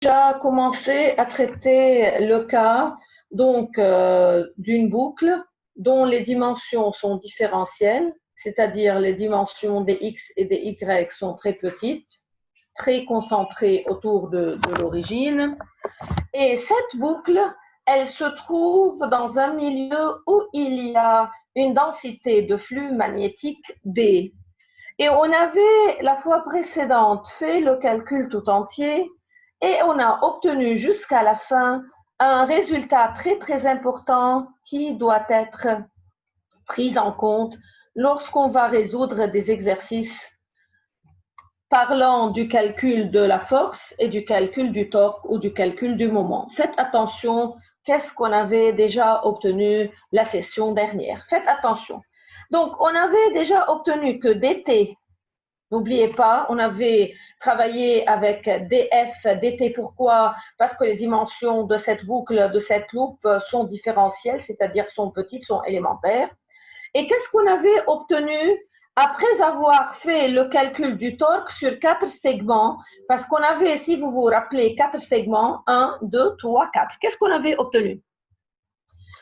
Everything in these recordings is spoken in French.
déjà commencé à traiter le cas d'une boucle dont les dimensions sont différentielles, c'est-à-dire les dimensions des x et des y sont très petites, très concentrées autour de l'origine. Et cette boucle, elle se trouve dans un milieu où il y a une densité de flux magnétique B. Et on avait la fois précédente fait le calcul tout entier et on a obtenu jusqu'à la fin un résultat très très important qui doit être pris en compte lorsqu'on va résoudre des exercices parlant du calcul de la force et du calcul du torque ou du calcul du moment. Faites attention, qu'est-ce qu'on avait déjà obtenu la session dernière? Faites attention. Donc, on avait déjà obtenu que dt, n'oubliez pas, on avait travaillé avec df, dt, pourquoi? Parce que les dimensions de cette boucle, de cette loupe sont différentielles, c'est-à-dire sont petites, sont élémentaires. Et qu'est-ce qu'on avait obtenu après avoir fait le calcul du torque sur 4 segments? Parce qu'on avait, si vous vous rappelez, 4 segments, 1, 2, 3, 4. Qu'est-ce qu'on avait obtenu?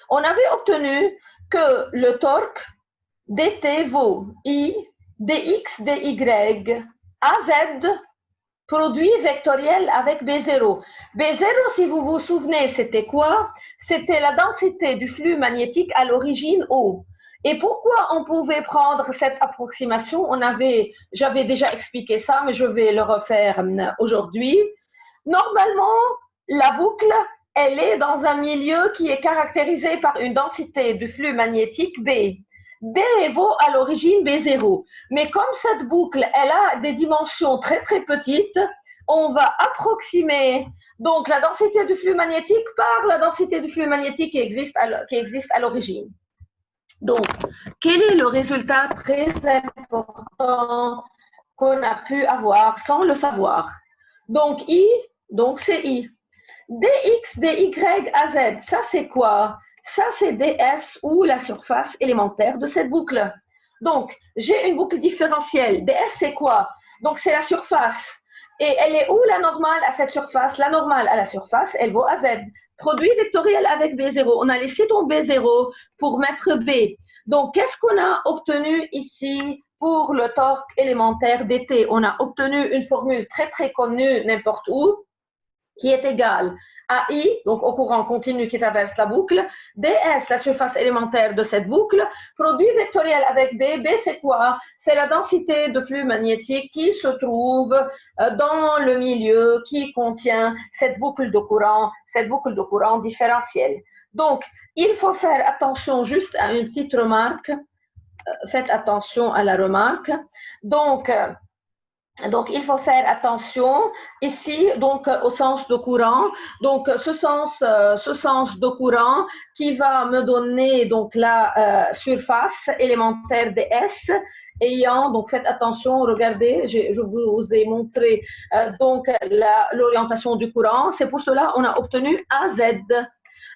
On avait obtenu que le torque dt vaut I dx dy az produit vectoriel avec B0. B0, si vous vous souvenez, c'était quoi? C'était la densité du flux magnétique à l'origine O. Et pourquoi on pouvait prendre cette approximation? J'avais déjà expliqué ça, mais je vais le refaire aujourd'hui. Normalement, la boucle, elle est dans un milieu qui est caractérisé par une densité du flux magnétique B. B vaut à l'origine B0. Mais comme cette boucle, elle a des dimensions très très petites, on va approximer donc la densité du flux magnétique par la densité du flux magnétique qui existe à l'origine. Donc, quel est le résultat très important qu'on a pu avoir sans le savoir? Donc, I, donc c'est I. dx, dy, az, ça c'est quoi? Ça c'est ds ou la surface élémentaire de cette boucle. Donc, j'ai une boucle différentielle. ds c'est quoi? Donc, c'est la surface. Et elle est où la normale à cette surface? La normale à la surface, elle vaut az. Produit vectoriel avec B0. On a laissé tomber 0 pour mettre B. Donc, qu'est-ce qu'on a obtenu ici pour le torque élémentaire dt? On a obtenu une formule très très connue n'importe où, qui est égale à I, donc au courant continu qui traverse la boucle, ds, la surface élémentaire de cette boucle, produit vectoriel avec B. B, c'est quoi? C'est la densité de flux magnétique qui se trouve dans le milieu qui contient cette boucle de courant différentielle. Donc, il faut faire attention juste à une petite remarque. Faites attention à la remarque. Donc, il faut faire attention ici, donc au sens de courant. Donc, ce sens de courant qui va me donner donc la surface élémentaire ds ayant, donc faites attention, regardez, je vous ai montré donc l'orientation du courant. C'est pour cela qu'on a obtenu AZ.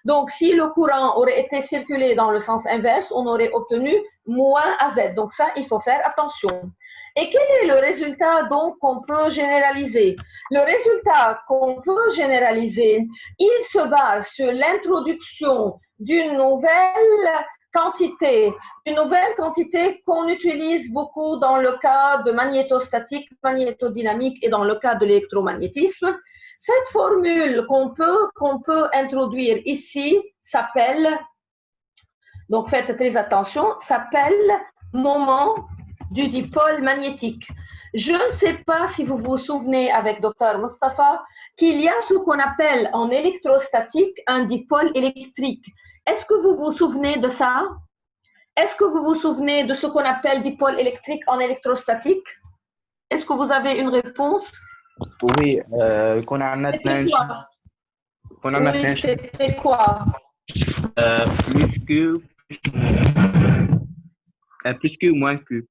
Donc, si le courant aurait été circulé dans le sens inverse, on aurait obtenu moins AZ. Donc, ça, il faut faire attention. Et quel est le résultat donc qu'on peut généraliser? Le résultat qu'on peut généraliser, il se base sur l'introduction d'une nouvelle quantité qu'on utilise beaucoup dans le cas de magnétostatique, magnétodynamique et dans le cas de l'électromagnétisme. Cette formule qu'on peut introduire ici s'appelle, donc faites très attention, s'appelle moment du dipôle magnétique. Je ne sais pas si vous vous souvenez avec Dr Mustafa qu'il y a ce qu'on appelle en électrostatique un dipôle électrique. Est-ce que vous vous souvenez de ça? Est-ce que vous vous souvenez de ce qu'on appelle dipôle électrique en électrostatique? Est-ce que vous avez une réponse? Oui, qu'on a maintenant. Oui, c'était quoi? Plus que ou moins que.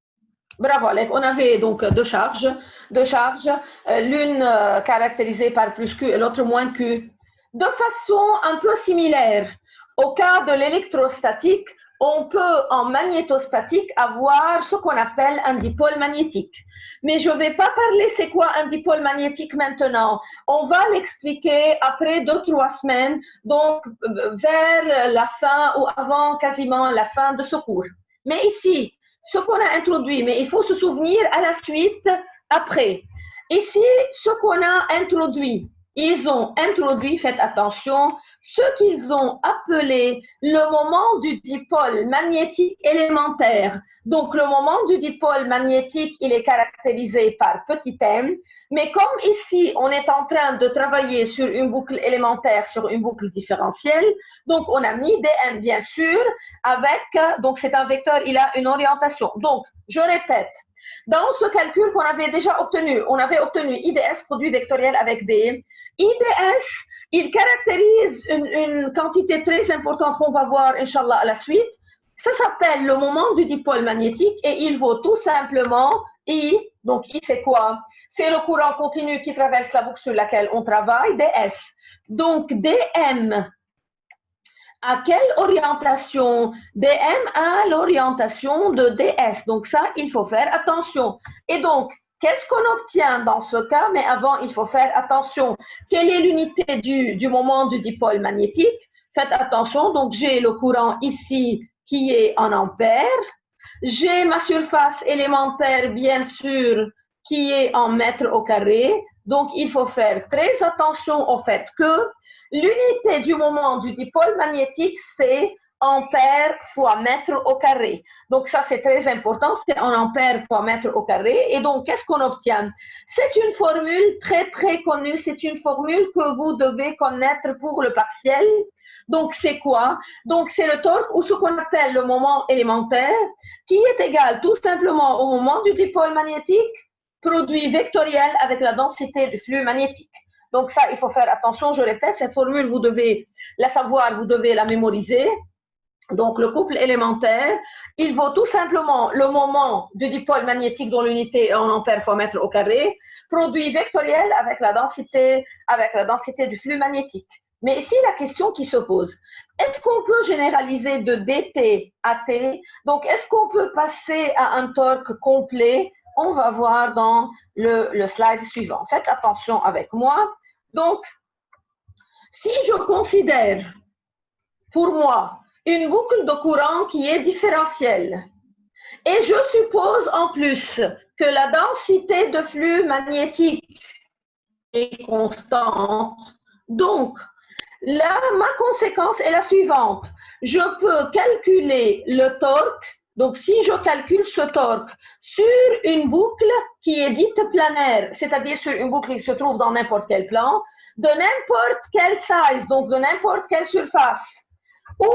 Bravo, on avait donc deux charges, l'une caractérisée par plus Q et l'autre moins Q. De façon un peu similaire, au cas de l'électrostatique, on peut en magnétostatique avoir ce qu'on appelle un dipôle magnétique. Mais je ne vais pas parler c'est quoi un dipôle magnétique maintenant. On va l'expliquer après 2-3 semaines, donc vers la fin ou avant quasiment la fin de ce cours. Mais ici, ce qu'on a introduit, mais il faut se souvenir à la suite après. Ici, ce qu'on a introduit, ils ont introduit, faites attention, ce qu'ils ont appelé le moment du dipôle magnétique élémentaire. Donc, le moment du dipôle magnétique, il est caractérisé par petit m, mais comme ici, on est en train de travailler sur une boucle élémentaire, sur une boucle différentielle, donc on a mis dm, bien sûr, avec, donc c'est un vecteur, il a une orientation. Donc, je répète, dans ce calcul qu'on avait déjà obtenu, on avait obtenu IDS, produit vectoriel avec B. IDS, il caractérise une quantité très importante qu'on va voir, Inch'Allah, à la suite. Ça s'appelle le moment du dipôle magnétique et il vaut tout simplement I. Donc, I, c'est quoi? C'est le courant continu qui traverse la boucle sur laquelle on travaille, ds. Donc, dm, à quelle orientation? dm a l'orientation de ds. Donc, ça, il faut faire attention. Et donc, qu'est-ce qu'on obtient dans ce cas? Mais avant, il faut faire attention. Quelle est l'unité du moment du dipôle magnétique? Faites attention. Donc, j'ai le courant ici qui est en ampères. J'ai ma surface élémentaire, bien sûr, qui est en mètres au carré. Donc, il faut faire très attention au fait que l'unité du moment du dipôle magnétique, c'est ampères fois mètre au carré. Donc, ça, c'est très important. C'est en ampères fois mètre au carré. Et donc, qu'est-ce qu'on obtient? C'est une formule très, très connue. C'est une formule que vous devez connaître pour le partiel. Donc, c'est quoi? Donc, c'est le torque ou ce qu'on appelle le moment élémentaire qui est égal tout simplement au moment du dipôle magnétique produit vectoriel avec la densité du flux magnétique. Donc, ça, il faut faire attention. Je répète, cette formule, vous devez la savoir, vous devez la mémoriser. Donc, le couple élémentaire, il vaut tout simplement le moment du dipôle magnétique dont l'unité est en ampères fois mètre au carré, produit vectoriel avec la densité du flux magnétique. Mais ici, la question qui se pose, est-ce qu'on peut généraliser de dt à t? Donc, est-ce qu'on peut passer à un torque complet? On va voir dans le slide suivant. Faites attention avec moi. Donc, si je considère, pour moi, une boucle de courant qui est différentielle, et je suppose en plus que la densité de flux magnétique est constante, donc, là, ma conséquence est la suivante. Je peux calculer le torque. Donc, si je calcule ce torque sur une boucle qui est dite planaire, c'est-à-dire sur une boucle qui se trouve dans n'importe quel plan, de n'importe quelle size, donc de n'importe quelle surface, ou